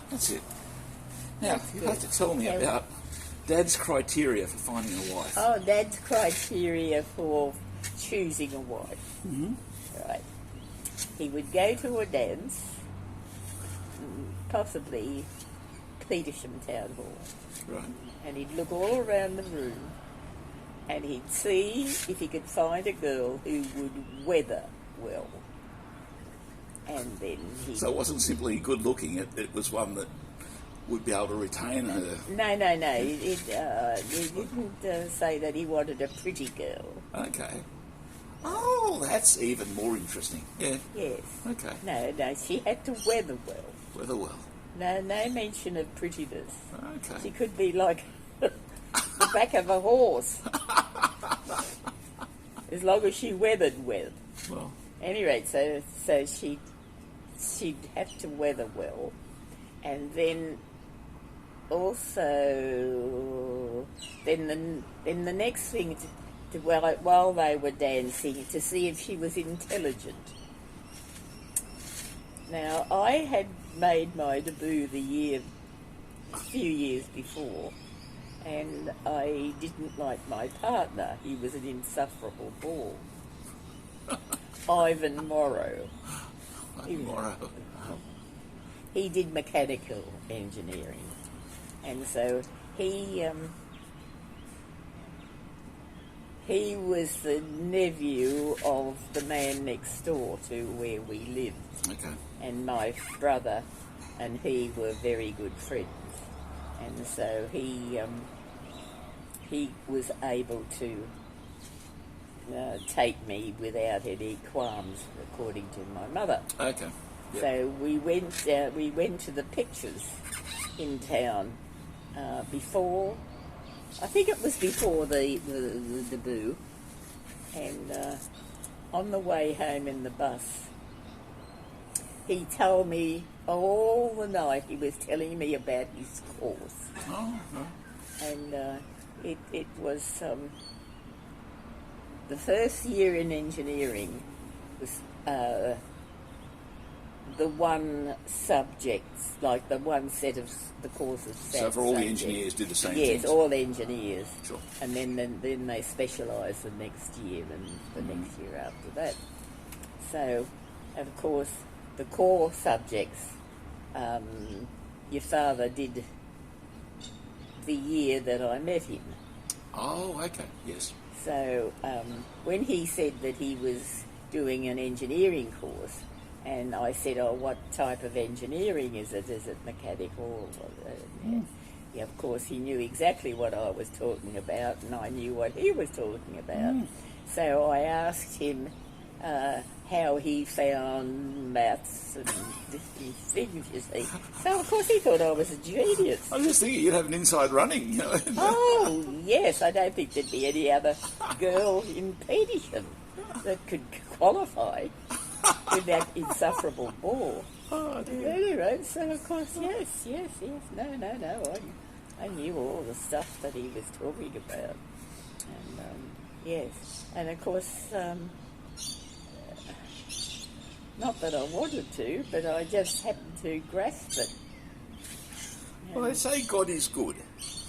That's it. Now, you have to tell me about Dad's criteria for finding a wife. Oh, Dad's criteria for choosing a wife. Mm-hmm. Right. He would go to a dance, possibly Petersham Town Hall. Right. And he'd look all around the room and he'd see if he could find a girl who would weather well. And then he... So it wasn't simply good looking, it was one that would be able to retain her. No. He didn't say that he wanted a pretty girl. Okay. Oh, that's even more interesting. Yeah. Yes. Okay. No, she had to weather well. Weather well. No mention of prettiness. Okay. She could be like the back of a horse. As long as she weathered well. Well. Anyway, so she'd have to weather well. And then also, then the next thing, while they were dancing, to see if she was intelligent. Now, I had made my debut a few years before, and I didn't like my partner. He was an insufferable bore. Ivan Morrow. He did mechanical engineering, and so he was the nephew of the man next door to where we lived. Okay. And my brother and he were very good friends, and so he was able to take me without any qualms, according to my mother. Okay. Yep. So we went to the pictures in town before. I think it was before the debut, and on the way home in the bus, he told me all the night. He was telling me about his course. Oh. And it was the first year in engineering was the one subject, like the one set of the courses. So for all the engineers did the same thing? Yes, all engineers. Sure. And then they specialised the next year and the next year after that. So, of course, the core subjects, your father did the year that I met him. Oh, okay, yes. So when he said that he was doing an engineering course, and I said, oh, what type of engineering is it? Is it mechanical? Yeah, of course, he knew exactly what I was talking about, and I knew what he was talking about. So I asked him how he found maths and different things, you see. So, of course, he thought I was a genius. I was just thinking you'd have an inside running. You know. Oh, yes, I don't think there'd be any other girl in Petersham that could qualify with that insufferable bore. Oh, dear. Anyway, so of course, yes. No, I knew all the stuff that he was talking about. And, yes. And of course, not that I wanted to, but I just happened to grasp it. Well, they say God is good.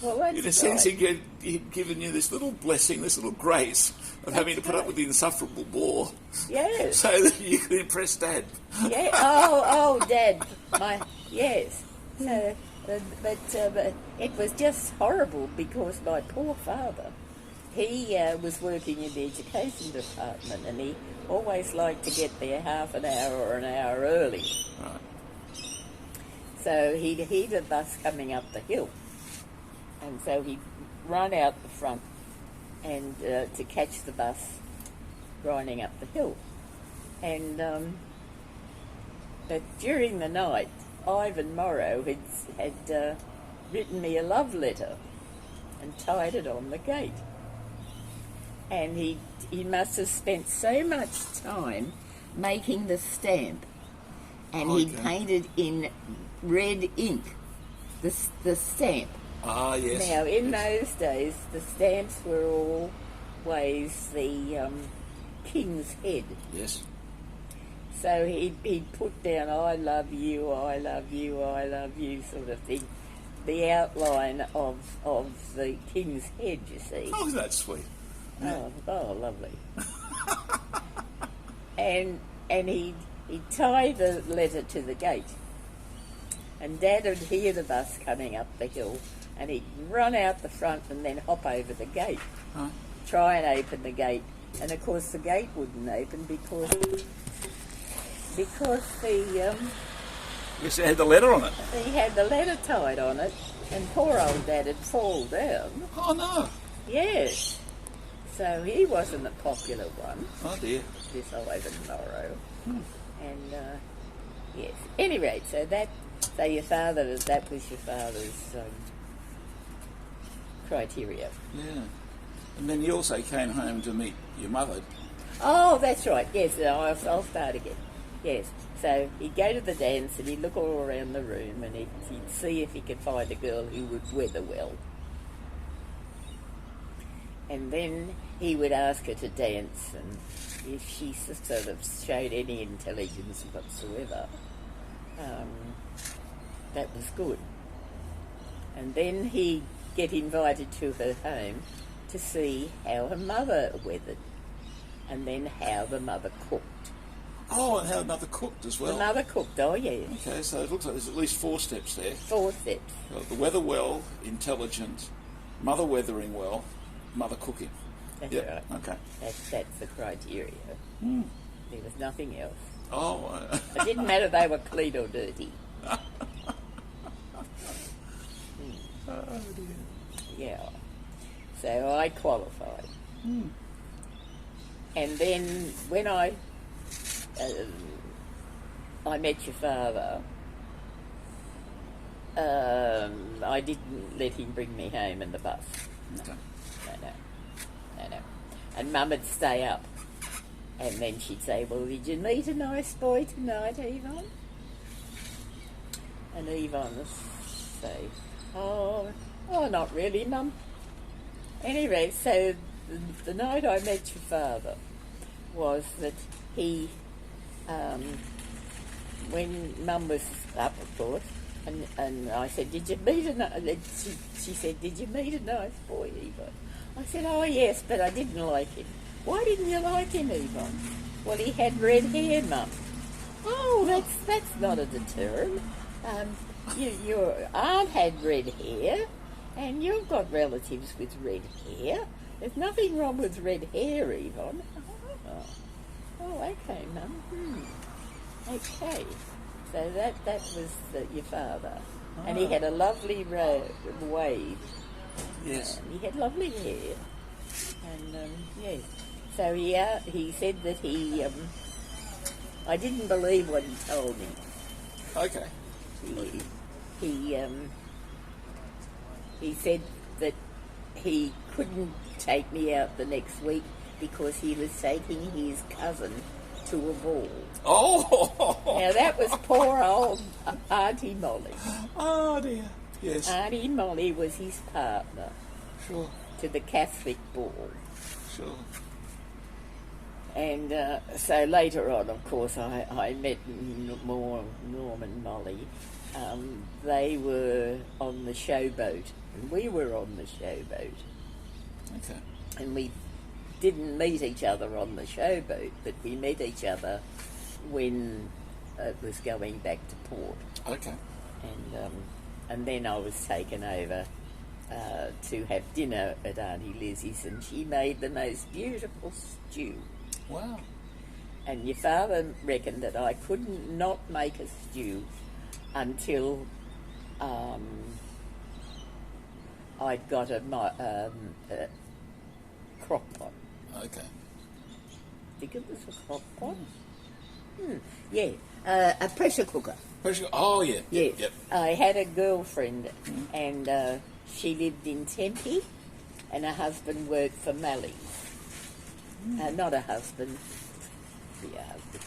Well, that's In a sense, right. he'd given you this little blessing, this little grace of having to put up with the insufferable bore. Yes. So that you could impress Dad. Yeah. Oh, Dad. Yes. So, but it was just horrible because my poor father, he was working in the education department, and he always liked to get there half an hour or an hour early. Right. So he'd hear a bus coming up the hill, and so he'd run out the front and to catch the bus grinding up the hill. And but during the night, Ivan Morrow had written me a love letter and tied it on the gate. And he must have spent so much time making the stamp, and he painted in red ink the stamp. Ah, yes. Now, in those days, the stamps were always the king's head. Yes. So he'd put down, I love you, I love you, I love you, sort of thing. The outline of the king's head, you see. Oh, isn't that sweet? Oh, lovely. and he'd tie the letter to the gate. And Dad would hear the bus coming up the hill, and he'd run out the front and then hop over the gate. Huh? Try and open the gate. And of course the gate wouldn't open because the Yes, it had the letter on it. he had the letter tied on it, and poor old Dad had fallen down. Oh, no. Yes. So he wasn't a popular one. Oh, dear. This Ivan Morrow. And yes. Anyway, so that was your father's criteria. Yeah. And then you also came home to meet your mother. Oh, that's right. Yes, I'll start again. Yes. So he'd go to the dance and he'd look all around the room and he'd see if he could find a girl who would weather well. And then he would ask her to dance, and if she sort of showed any intelligence whatsoever, that was good. And then he'd get invited to her home to see how her mother weathered, and then how the mother cooked. Oh, and how mother cooked as well. The mother cooked, oh yes. Okay, so it looks like there's at least 4 steps there. 4 steps. The weather well, intelligent, mother weathering well, mother cooking. That's Yep. right. Okay. That's the criteria. There was nothing else. Oh. It didn't matter if they were clean or dirty. Oh, dear. Yeah. So I qualified. And then when I met your father, I didn't let him bring me home in the bus. Okay. No. And Mum would stay up. And then she'd say, well, did you meet a nice boy tonight, Yvonne? And Yvonne would say, oh, not really, Mum. Anyway, so the night I met your father was that he, when Mum was up, of course, and I said, did you meet she said, did you meet a nice boy, Yvonne? I said, oh, yes, but I didn't like him. Why didn't you like him, Yvonne? Well, he had red hair, Mum. Oh, that's not a deterrent. Your aunt had red hair, and you've got relatives with red hair. There's nothing wrong with red hair, Yvonne. Oh, okay, Mum. Okay. So that was your father. And he had a lovely wave. Yes. He had lovely hair. And, yes. So he said that I didn't believe what he told me. Okay. He said that he couldn't take me out the next week because he was taking his cousin to a ball. Oh! Now that was poor old Auntie Molly. Oh, dear. Yes. Auntie Molly was his partner. Sure. To the Catholic ball. Sure. And so later on, of course, I met Norm and Molly. They were on the showboat, and we were on the showboat. Okay. And we didn't meet each other on the showboat, but we met each other when it was going back to port. Okay. And then I was taken over to have dinner at Auntie Lizzie's, and she made the most beautiful stew. Wow. And your father reckoned that I couldn't not make a stew until I'd got a crock pot. Okay. Think it was a crock pot? Yeah, a pressure cooker. Oh, yeah. Yes. Yep. I had a girlfriend, and she lived in Tempe, and her husband worked for Mally's. Not a husband, the husband.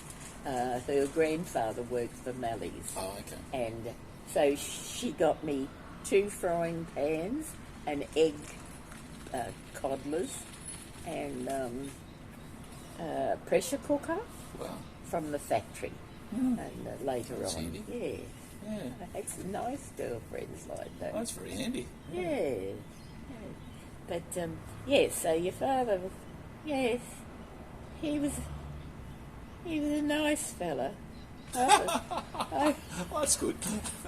Her grandfather worked for Mally's. Oh, okay. And so she got me 2 frying pans, an egg coddlers, and a pressure cooker. Wow. from the factory, and later That's on, handy. yeah, Yeah. I had some nice girlfriends like that. That's very handy. Yeah. But yes, so your father, yes, he was a nice fella. Well, that's good.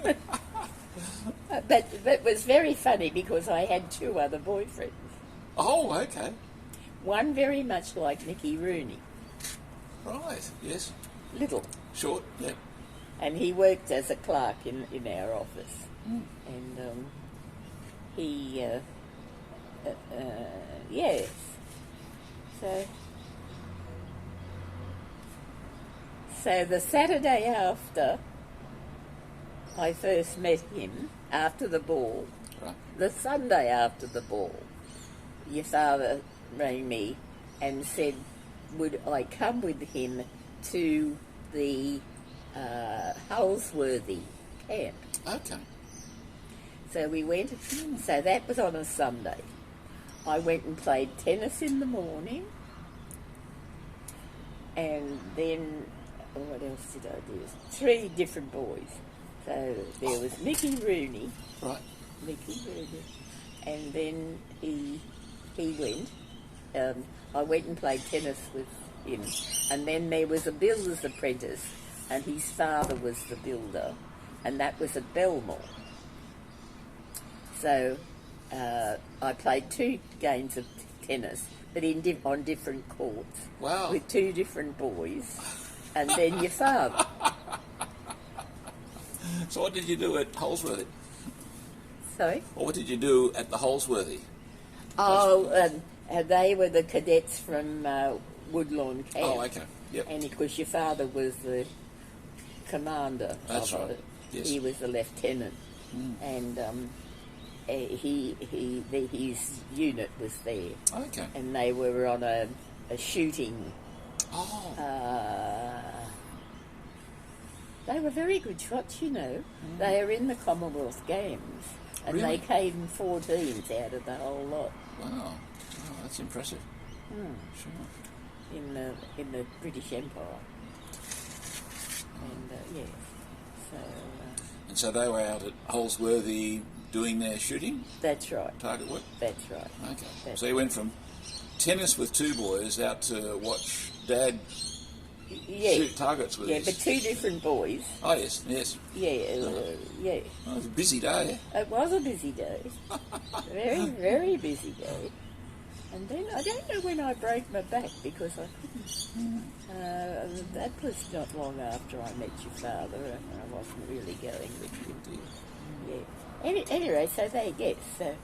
But it was very funny because I had two other boyfriends. Oh, okay. One very much like Nicky Rooney, Right, yes. little, Short, yeah. and he worked as a clerk in our office. And he, yes. So the Saturday after I first met him, after the ball, Right. the Sunday after the ball, your father rang me and said, would I come with him to the Holsworthy camp? Okay. So we went, so that was on a Sunday. I went and played tennis in the morning, and then, what else did I do? 3 different boys. So there was Nicky Rooney, Right. and then he went. I went and played tennis with him, and then there was a builder's apprentice, and his father was the builder, and that was at Belmore. So I played 2 games of tennis, but on different courts. Wow. With 2 different boys, and then your father. So what did you do at Holsworthy? Sorry? Or what did you do at the Holsworthy? Oh, they were the cadets from Woodlawn Camp. Oh, okay. Yep. And of course your father was the commander. That's of right. it. Yes. He was the lieutenant. And his unit was there. Okay. And they were on a shooting. Oh. They were very good shots, you know. They are in the Commonwealth Games. And Really? they came 14th out of the whole lot. Wow. Oh, that's impressive. Sure. In the British Empire. And yes, so And so they were out at Holsworthy doing their shooting, that's right. target work? That's right. Okay. So you went from tennis with 2 boys out to watch Dad Yeah, shoot targets with yeah, his... but 2 different boys. Oh, yes, yes. Yeah, yeah. Well, it was a busy day. It was a busy day, very, very busy day. And then I don't know when I broke my back because I couldn't. That was not long after I met your father, and I wasn't really going with him. Yeah. Anyway, so they yes, so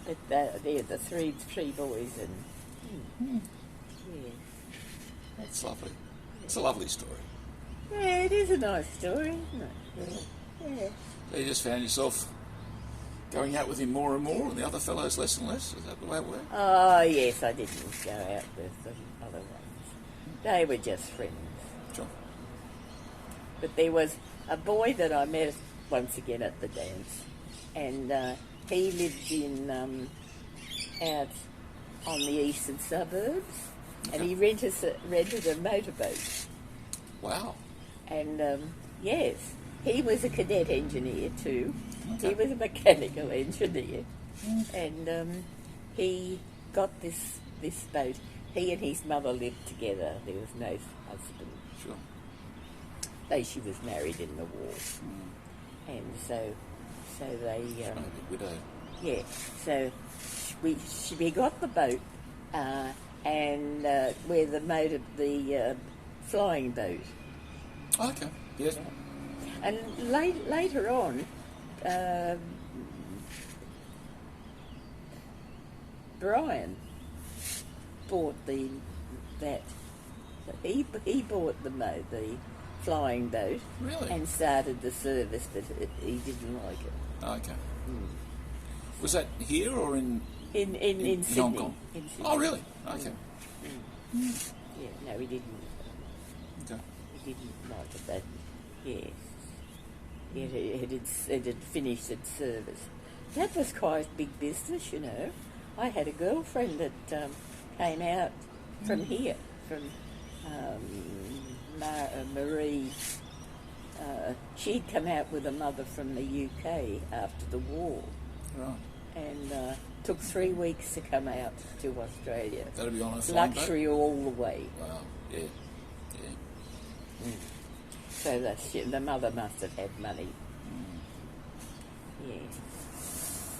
but they're the three boys, and yeah. That's lovely. It's a lovely story. Yeah, it is a nice story, isn't it? Yeah. So you just found yourself going out with him more and more, and the other fellows less and less? Is that the way it worked? Oh yes, I didn't go out with the other ones. They were just friends. Sure. But there was a boy that I met once again at the dance, and he lived in out on the eastern suburbs, and he rented a motorboat. Wow. And yes, he was a cadet engineer too. Okay. He was a mechanical engineer, and he got this boat. He and his mother lived together. There was no husband. Sure. Though she was married in the war, and so they Maybe widowed. yeah. So we got the boat, and where the flying boat. Okay. Yes. And later on, Brian bought that. He bought the flying boat. Really? And started the service, but he didn't like it. Okay. Was that here or in In Sydney. Hong Kong? In Sydney. Oh, really? Okay. Yeah, no, he didn't. Okay. He didn't like it, but yes. It had finished its service. That was quite big business, you know. I had a girlfriend that came out from here, from Marie, she'd come out with a mother from the UK after the war, Right. and took 3 weeks to come out to Australia. That'll be on a flying boat? Luxury all the way. Wow. Yeah. Yeah. So the mother must have had money. Yeah.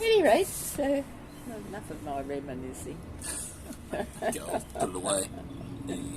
Anyway, so enough of my reminiscing. Go, put it away.